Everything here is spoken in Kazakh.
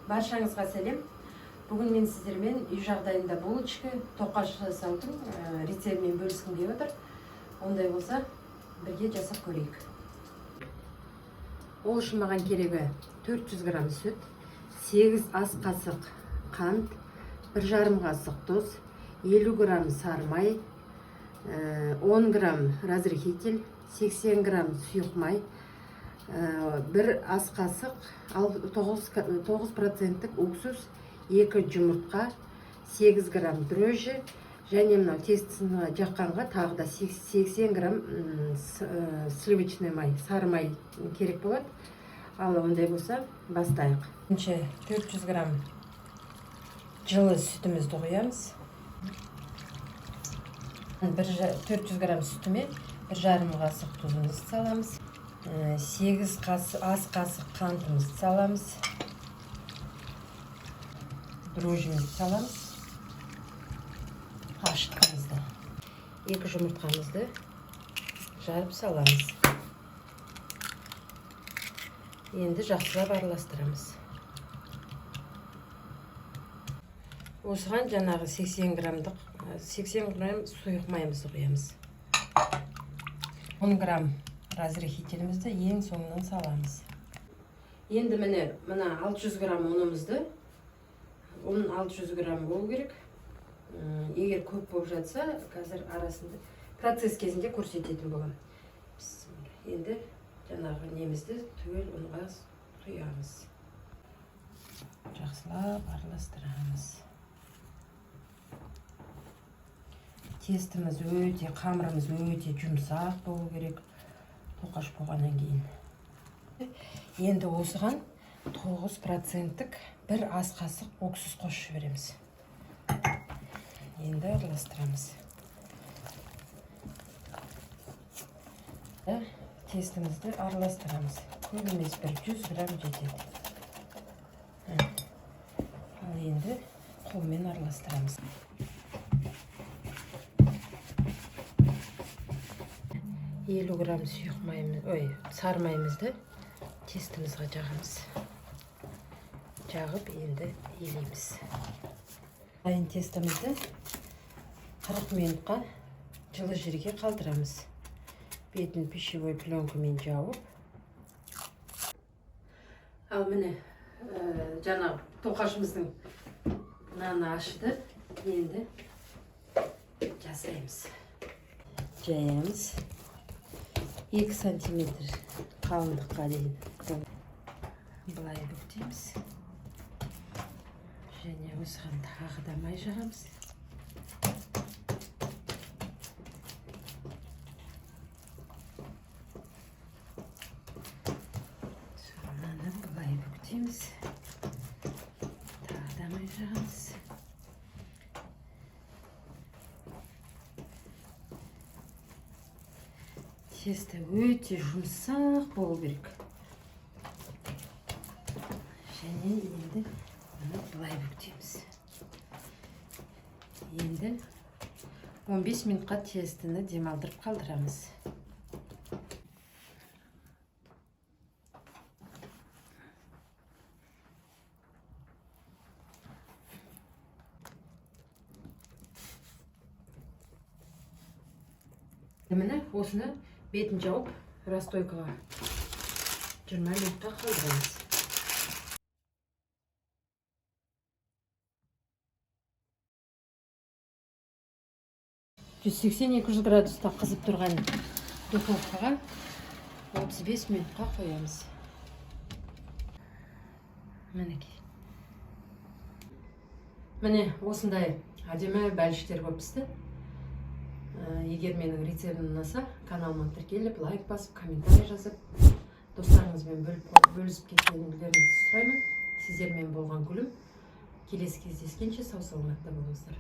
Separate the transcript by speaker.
Speaker 1: Баршаңызға сәлем. Бүгін мен сіздермен үй жағдайында булочка тоқаш жасаудың рецептімен бөліскім келіп отыр. Ондай болса, бірге жасап көрейік. Ол үшін маған керегі 400 грамм сүт, 8 ас қасық қант, 1,5 қасық тұз, 50 грамм сары май, 10 грамм разрыхитель, 80 грамм сұйық май, 1 ас қасық 9% уксус, 2 жұмыртқа, 8 грамм дрожжи, және мынау тестісін жаққанға тағы да 80 грамм сливочный май, сары май керек болады. Ал ондай болса, бастайық. 400 грамм жылы сүтімізді қоямыз. 400 грамм сүтіме 1,5 қасық тұзымызды саламыз. 8 ас қасық қантымызды саламыз. Дрожжимізді саламыз. Ашытқымызды. 2 жұмыртқамызды жарып саламыз. Енді жақсылап араластырамыз. Осыған жаңағы 80 грамм сұйық майымызды құямыз. 10 грамм разрыхителімізді ең соңынан саламыз. Енді мына 600 грамм ұнымызды, оның 600 грамм болу керек. Егер көп болып жатса, қазір арасында процесс кезінде көрсететін болам. Енді жаңағы немізді түгел ұнға құямыз. Жақсылап араластырамыз. Тестіміз өте, қамырымыз өте жұмсақ болу керек. Тоқаш болғаннан кейін. Енді осыған 9%-тік 1 ас қасық уксус қосып жібереміз. Енді араластырамыз. Тестімізді араластырамыз. Көп емес, 100 грамм жетеді. Ал енді қолмен араластырамыз. 50 грамм сұйық майымыз, сары майымызды тестімізге жағамыз. Жағып енді елейміз. Дайын тестімізді 40 минутқа жылы жерге қалдырамыз. Бетін пищевой пленкамен жауып. Ал міне жаңағы тоқашымыздың наны ашыды. Енді жасаймыз. Жаямыз. 2 сантиметр қалыңдыққа дейін былай бүктейміз. Және осыған тағы да май жағамыз. Соңынан былай бүктейміз. Тағы да май жағамыз. Тесті өте жұмсақ болу керек. Және енді былай бүктейміз. Енді 15 минутқа тестіні демалдырып қалдырамыз. Міне осыны бетін жауып, расстойкаға 20 минутқа қалдырамыз. 180-200 градуста қызып тұрған духовкаға 35 минутқа қоямыз. Міне осындай әдемі бәліштер болып пісті. Егер менің рецептім ұнаса, каналыма тіркеліп, лайк басып, комментарий жазып, достарыңызбен бөлісіп кеткендеріңізді сұраймын. Сіздермен болған күлім. Келесі кездескенше сау саламатта болыңыздар.